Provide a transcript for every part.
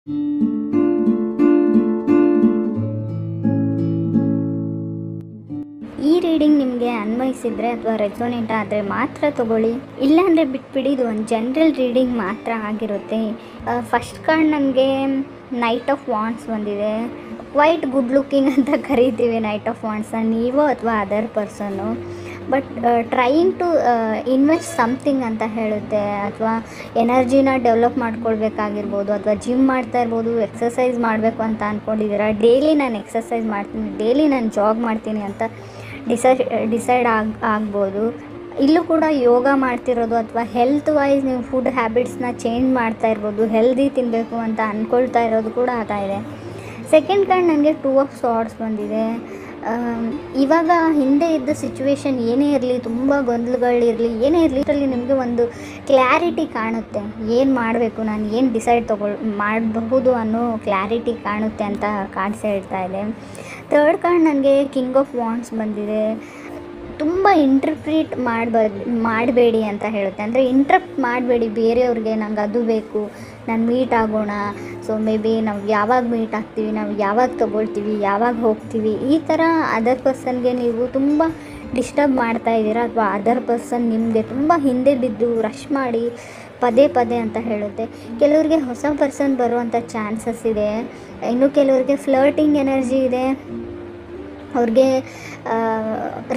ಈ ರೀಡಿಂಗ್ ನಿಮಗೆ ಅನ್ವಯಿಸಿದರೆ ಅಥವಾ ರೆಸೋನೇಟ್ ಆದರೆ ಮಾತ್ರ ತೊಗೊಳ್ಳಿ, ಇಲ್ಲಾಂದರೆ ಬಿಟ್ಬಿಡಿ. ಇದು ಒಂದು ಜನರಲ್ ರೀಡಿಂಗ್ ಮಾತ್ರ ಆಗಿರುತ್ತೆ. ಫಸ್ಟ್ ಕಾರ್ಡ್ ನನಗೆ ನೈಟ್ ಆಫ್ ವಾಂಡ್ಸ್ ಬಂದಿದೆ. ಕ್ವೈಟ್ ಗುಡ್ ಲುಕ್ಕಿಂಗ್ ಅಂತ ಕರಿತೀವಿ ನೈಟ್ ಆಫ್ ವಾಂಡ್ಸ್ನ, ನೀವು ಅಥವಾ ಅದರ್ ಪರ್ಸನ್ನು. But trying to invest something ಅಂತ ಹೇಳುತ್ತೆ, ಅಥವಾ ಎನರ್ಜಿನ ಡೆವಲಪ್ ಮಾಡ್ಕೊಳ್ಬೇಕಾಗಿರ್ಬೋದು, ಅಥವಾ ಜಿಮ್ ಮಾಡ್ತಾ ಇರ್ಬೋದು, ಎಕ್ಸಸೈಸ್ ಮಾಡಬೇಕು ಅಂತ ಅಂದ್ಕೊಂಡಿದ್ದೀರಾ. ಡೈಲಿ ನಾನು ಎಕ್ಸಸೈಸ್ ಮಾಡ್ತೀನಿ, ಡೈಲಿ ನಾನು ಜಾಗ್ ಮಾಡ್ತೀನಿ ಅಂತ ಡಿಸೈಡ್ ಆಗ್ಬೋದು. ಇಲ್ಲೂ ಕೂಡ ಯೋಗ ಮಾಡ್ತಿರೋದು, ಅಥವಾ ಹೆಲ್ತ್ ವೈಸ್ ನೀವು ಫುಡ್ ಹ್ಯಾಬಿಟ್ಸ್ನ ಚೇಂಜ್ ಮಾಡ್ತಾ ಇರ್ಬೋದು, ಹೆಲ್ದಿ ತಿನ್ನಬೇಕು ಅಂತ ಅಂದ್ಕೊಳ್ತಾ ಇರೋದು ಕೂಡ ಆಗ್ತಾ ಇದೆ. ಸೆಕೆಂಡ್ ಕಾರ್ಡ್ ನನಗೆ 2 ಆಫ್ ಸಾರ್ಡ್ಸ್ ಬಂದಿದೆ. ಇವಾಗ ಹಿಂದೆ ಇದ್ದ ಸಿಚುವೇಶನ್ ಏನೇ ಇರಲಿ, ತುಂಬ ಗೊಂದಲಗಳಿರಲಿ, ಏನೇ ಇರಲಿ, ಇದರಲ್ಲಿ ನಿಮಗೆ ಒಂದು ಕ್ಲಾರಿಟಿ ಕಾಣುತ್ತೆ. ಏನು ಮಾಡಬೇಕು, ನಾನು ಏನು ಡಿಸೈಡ್ ಮಾಡಬಹುದು ಅನ್ನೋ ಕ್ಲಾರಿಟಿ ಕಾಣುತ್ತೆ ಅಂತ ಕಾರ್ಡ್ಸ್ ಹೇಳ್ತಾ ಇದೆ. ಥರ್ಡ್ ಕಾರ್ಡ್ ನನಗೆ ಕಿಂಗ್ ಆಫ್ ವಾಂಡ್ಸ್ ಬಂದಿದೆ. ತುಂಬ ಇಂಟರ್ಪ್ರಿಟ್ ಮಾಡಬೇಡಿ ಅಂತ ಹೇಳುತ್ತೆ. ಅಂದರೆ ಇಂಟ್ರಪ್ಟ್ ಮಾಡಬೇಡಿ ಬೇರೆಯವ್ರಿಗೆ, ನಂಗೆ ಅದು ಬೇಕು, ನಾನು ಮೀಟ್ ಆಗೋಣ, ಸೊ ಮೇ ಬಿ ನಾವು ಯಾವಾಗ ಮೀಟ್ ಆಗ್ತೀವಿ, ನಾವು ಯಾವಾಗ ತೊಗೊಳ್ತೀವಿ, ಯಾವಾಗ ಹೋಗ್ತೀವಿ, ಈ ಥರ ಅದರ್ ಪರ್ಸನ್ಗೆ ನೀವು ತುಂಬ ಡಿಸ್ಟರ್ಬ್ ಮಾಡ್ತಾ ಇದ್ದೀರಾ, ಅಥವಾ ಅದರ್ ಪರ್ಸನ್ ನಿಮಗೆ ತುಂಬ ಹಿಂದೆ ಬಿದ್ದು ರಶ್ ಮಾಡಿ ಪದೇ ಅಂತ ಹೇಳುತ್ತೆ. ಕೆಲವ್ರಿಗೆ ಹೊಸ ಪರ್ಸನ್ ಬರುವಂಥ ಚಾನ್ಸಸ್ ಇದೆ. ಇನ್ನು ಕೆಲವ್ರಿಗೆ ಫ್ಲರ್ಟಿಂಗ್ ಎನರ್ಜಿ ಇದೆ. ಅವ್ರಿಗೆ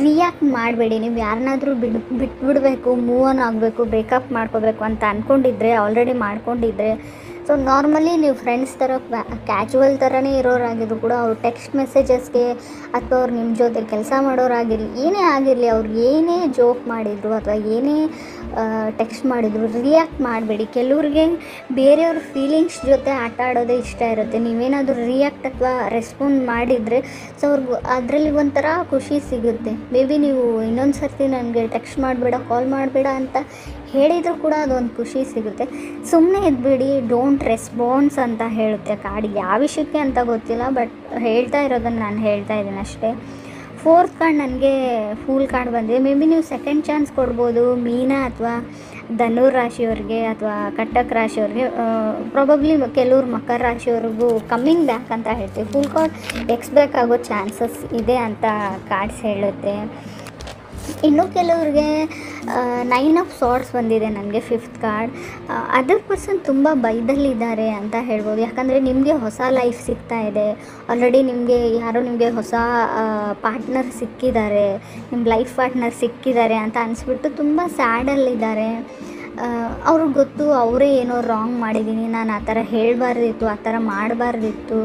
ರಿಯಾಕ್ಟ್ ಮಾಡಬೇಡಿ. ನೀವು ಯಾರನ್ನಾದರೂ ಬಿಟ್ಬಿಡಬೇಕು, ಮೂವ್ ಆನ್ ಆಗಬೇಕು, ಬ್ರೇಕಪ್ ಮಾಡ್ಕೋಬೇಕು ಅಂತ ಅಂದ್ಕೊಂಡಿದ್ರೆ, ಆಲ್ರೆಡಿ ಮಾಡ್ಕೊಂಡಿದ್ರೆ, ಸೊ ನಾರ್ಮಲಿ ನೀವು ಫ್ರೆಂಡ್ಸ್ ಥರ ಕ್ಯಾಜುವಲ್ ಥರನೇ ಇರೋರಾಗಿದ್ರು ಕೂಡ ಅವ್ರು ಟೆಕ್ಸ್ಟ್ ಮೆಸೇಜಸ್ಗೆ, ಅಥವಾ ಅವ್ರು ನಿಮ್ಮ ಜೊತೆ ಕೆಲಸ ಮಾಡೋರಾಗಿರಲಿ, ಏನೇ ಆಗಿರಲಿ, ಅವ್ರು ಏನೇ ಜೋಕ್ ಮಾಡಿದರು ಅಥವಾ ಏನೇ ಟೆಕ್ಸ್ಟ್ ಮಾಡಿದರು, ರಿಯಾಕ್ಟ್ ಮಾಡಬೇಡಿ. ಕೆಲವ್ರಿಗೆ ಬೇರೆಯವ್ರ ಫೀಲಿಂಗ್ಸ್ ಜೊತೆ ಆಟ ಆಡೋದೇ ಇಷ್ಟ ಇರುತ್ತೆ. ನೀವೇನಾದರೂ ರಿಯಾಕ್ಟ್ ಅಥವಾ ರೆಸ್ಪಾಂಡ್ ಮಾಡಿದರೆ ಸೊ ಅವ್ರಿಗೂ ಅದರಲ್ಲಿ ಒಂಥರ ಖುಷಿ ಸಿಗುತ್ತೆ. ಮೇ ಬಿ ನೀವು ಇನ್ನೊಂದು ಸರ್ತಿ ನನಗೆ ಟೆಕ್ಸ್ಟ್ ಮಾಡಬೇಡ, ಕಾಲ್ ಮಾಡಬೇಡ ಅಂತ ಹೇಳಿದರೂ ಕೂಡ ಅದೊಂದು ಖುಷಿ ಸಿಗುತ್ತೆ. ಸುಮ್ಮನೆ ಇದ್ಬಿಡಿ, ಡೋಂಟ್ ರೆಸ್ಪಾನ್ಸ್ ಅಂತ ಹೇಳುತ್ತೆ ಕಾರ್ಡ್. ಯಾವ ವಿಷಯಕ್ಕೆ ಅಂತ ಗೊತ್ತಿಲ್ಲ, ಬಟ್ ಹೇಳ್ತಾ ಇರೋದನ್ನು ನಾನು ಹೇಳ್ತಾ ಇದ್ದೀನಿ ಅಷ್ಟೇ. ಫೋರ್ತ್ ಕಾರ್ಡ್ ನನಗೆ ಫೂಲ್ ಕಾರ್ಡ್ ಬಂದಿದೆ. ಮೇ ಬಿ ನೀವು ಸೆಕೆಂಡ್ ಚಾನ್ಸ್ ಕೊಡ್ಬೋದು ಮೀನ ಅಥವಾ ಧನುರ್ ರಾಶಿಯವ್ರಿಗೆ, ಅಥವಾ ಕಟಕ್ ರಾಶಿಯವ್ರಿಗೆ, ಪ್ರಾಬಬ್ಲಿ ಕೆಲವ್ರು ಮಕರ ರಾಶಿಯವ್ರಿಗೂ ಕಮ್ಮಿಂಗ್ ಬ್ಯಾಕ್ ಅಂತ ಹೇಳ್ತೀವಿ. ಫುಲ್ ಕಾರ್ಡ್ ಎಕ್ಸ್ಬ್ಯಾಕ್ ಆಗೋ ಚಾನ್ಸಸ್ ಇದೆ ಅಂತ ಕಾರ್ಡ್ಸ್ ಹೇಳುತ್ತೆ. ಇನ್ನು ಕೆಲವ್ರಿಗೆ 9 ಆಫ್ ಸಾರ್ಡ್ಸ್ ಬಂದಿದೆ ನನಗೆ ಫಿಫ್ತ್ ಕಾರ್ಡ್. ಅದರ್ ಪರ್ಸನ್ ತುಂಬ ಬೈದಲ್ಲಿದ್ದಾರೆ ಅಂತ ಹೇಳ್ಬೋದು. ಯಾಕಂದರೆ ನಿಮಗೆ ಹೊಸ ಲೈಫ್ ಸಿಗ್ತಾ ಇದೆ, ಆಲ್ರೆಡಿ ನಿಮಗೆ ಹೊಸ ಪಾರ್ಟ್ನರ್ ಸಿಕ್ಕಿದ್ದಾರೆ, ನಿಮ್ಮ ಲೈಫ್ ಪಾರ್ಟ್ನರ್ ಸಿಕ್ಕಿದ್ದಾರೆ ಅಂತ ಅನಿಸ್ಬಿಟ್ಟು ತುಂಬ ಸ್ಯಾಡಲ್ಲಿದ್ದಾರೆ. ಅವ್ರಿಗೆ ಗೊತ್ತು ಅವರೇ ಏನೋ ರಾಂಗ್ ಮಾಡಿದ್ದೀನಿ, ನಾನು ಆ ಥರ ಹೇಳಬಾರ್ದಿತ್ತು, ಆ ಥರ ಮಾಡಬಾರ್ದಿತ್ತು,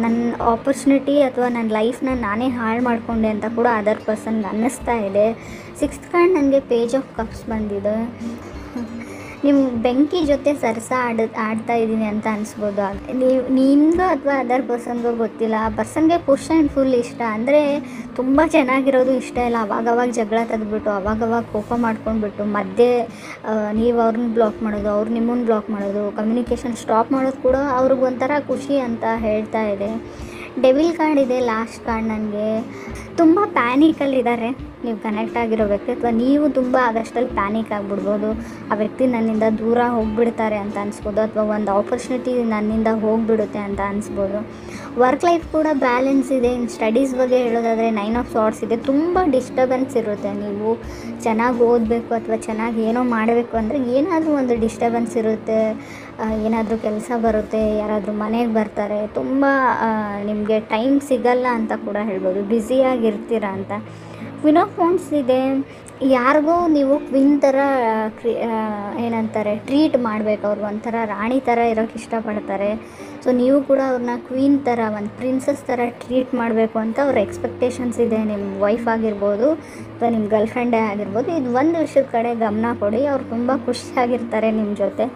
ನನ್ನ ಆಪರ್ಚುನಿಟಿ ಅಥವಾ ನನ್ನ ಲೈಫ್ನ ನಾನೇ ಹಾಳು ಮಾಡಿಕೊಂಡೆ ಅಂತ ಕೂಡ ಅದರ್ ಪರ್ಸನ್ಗೆ ಅನ್ನಿಸ್ತಾ ಇದೆ. ಸಿಕ್ಸ್ತ್ ಕಾರ್ಡ್ ನನಗೆ ಪೇಜ್ ಆಫ್ ಕಪ್ಸ್ ಬಂದಿದೆ. ನಿಮ್ಮ ಬೆಂಕಿ ಜೊತೆ ಆಡ್ತಾ ಇದ್ದೀನಿ ಅಂತ ಅನಿಸ್ಬೋದು. ನಿಮಗೂ ಅಥವಾ ಅದರ್ ಪರ್ಸನ್ಗೂ ಗೊತ್ತಿಲ್ಲ. ಆ ಪರ್ಸನ್ಗೆ ಪುಷ್ ಆ್ಯಂಡ್ ಫುಲ್ ಇಷ್ಟ, ಅಂದರೆ ತುಂಬ ಚೆನ್ನಾಗಿರೋದು ಇಷ್ಟ ಇಲ್ಲ. ಅವಾಗವಾಗ ಜಗಳ ತೆಗೆದ್ಬಿಟ್ಟು, ಅವಾಗವಾಗ ಕೋಪ ಮಾಡ್ಕೊಂಡ್ಬಿಟ್ಟು, ಮಧ್ಯೆ ನೀವು ಅವ್ರನ್ನ ಬ್ಲಾಕ್ ಮಾಡೋದು, ಅವ್ರು ನಿಮ್ಮನ್ನು ಬ್ಲಾಕ್ ಮಾಡೋದು, ಕಮ್ಯುನಿಕೇಷನ್ ಸ್ಟಾಪ್ ಮಾಡೋದು ಕೂಡ ಅವ್ರಿಗೊಂಥರ ಖುಷಿ ಅಂತ ಹೇಳ್ತಾ ಇದೆ. ಡೆವಿಲ್ ಕಾರ್ಡ್ ಇದೆ ಲಾಸ್ಟ್ ಕಾರ್ಡ್. ನನಗೆ ತುಂಬ ಪ್ಯಾನಿಕಲ್ಲಿದ್ದಾರೆ ನೀವು ಕನೆಕ್ಟ್ ಆಗಿರೋ ವ್ಯಕ್ತಿ, ಅಥವಾ ನೀವು ತುಂಬ ಆಗಷ್ಟಲ್ಲಿ ಪ್ಯಾನಿಕ್ ಆಗಿಬಿಡ್ಬೋದು. ಆ ವ್ಯಕ್ತಿ ನನ್ನಿಂದ ದೂರ ಹೋಗಿಬಿಡ್ತಾರೆ ಅಂತ ಅನಿಸ್ಬೋದು, ಅಥವಾ ಒಂದು ಆಪರ್ಚುನಿಟಿ ನನ್ನಿಂದ ಹೋಗಿಬಿಡುತ್ತೆ ಅಂತ ಅನಿಸ್ಬೋದು. ವರ್ಕ್ ಲೈಫ್ ಕೂಡ ಬ್ಯಾಲೆನ್ಸ್ ಇದೆ. ಇನ್ನು ಸ್ಟಡೀಸ್ ಬಗ್ಗೆ ಹೇಳೋದಾದರೆ 9 ಆಫ್ ಸಾರ್ಡ್ಸ್ ಇದೆ. ತುಂಬ ಡಿಸ್ಟರ್ಬೆನ್ಸ್ ಇರುತ್ತೆ. ನೀವು ಚೆನ್ನಾಗಿ ಓದಬೇಕು ಅಥವಾ ಚೆನ್ನಾಗಿ ಏನೋ ಮಾಡಬೇಕು ಅಂದರೆ ಏನಾದರೂ ಒಂದು ಡಿಸ್ಟರ್ಬೆನ್ಸ್ ಇರುತ್ತೆ. ಏನಾದರೂ ಕೆಲಸ ಬರುತ್ತೆ, ಯಾರಾದರೂ ಮನೆಗೆ ಬರ್ತಾರೆ, ತುಂಬ ನಿಮಗೆ ಟೈಮ್ ಸಿಗಲ್ಲ ಅಂತ ಕೂಡ ಹೇಳ್ಬೋದು, ಬ್ಯುಸಿಯಾಗಿರ್ತೀರ ಅಂತ. ಕ್ವೀನ್ ಆಫ್ ವಾಂಡ್ಸ್ ಇದೆ. ಯಾರಿಗೂ ನೀವು ಕ್ವೀನ್ ಥರ ಏನಂತಾರೆ ಟ್ರೀಟ್ ಮಾಡಬೇಕು, ಅವ್ರಿಗೆ ಒಂಥರ ರಾಣಿ ಥರ ಇರೋಕ್ಕೆ ಇಷ್ಟಪಡ್ತಾರೆ. ಸೊ ನೀವು ಕೂಡ ಅವ್ರನ್ನ ಕ್ವೀನ್ ಥರ, ಒಂದು ಪ್ರಿನ್ಸಸ್ ಥರ ಟ್ರೀಟ್ ಮಾಡಬೇಕು ಅಂತ ಅವ್ರ ಎಕ್ಸ್ಪೆಕ್ಟೇಷನ್ಸ್ ಇದೆ. ನಿಮ್ಮ ವೈಫ್ ಆಗಿರ್ಬೋದು ಅಥವಾ ನಿಮ್ಮ ಗರ್ಲ್ ಫ್ರೆಂಡೇ ಆಗಿರ್ಬೋದು. ಇದು ಒಂದು ವಿಷಯದ ಕಡೆ ಗಮನ ಕೊಡಿ. ಅವ್ರು ತುಂಬ ಖುಷಿಯಾಗಿರ್ತಾರೆ ನಿಮ್ಮ ಜೊತೆ.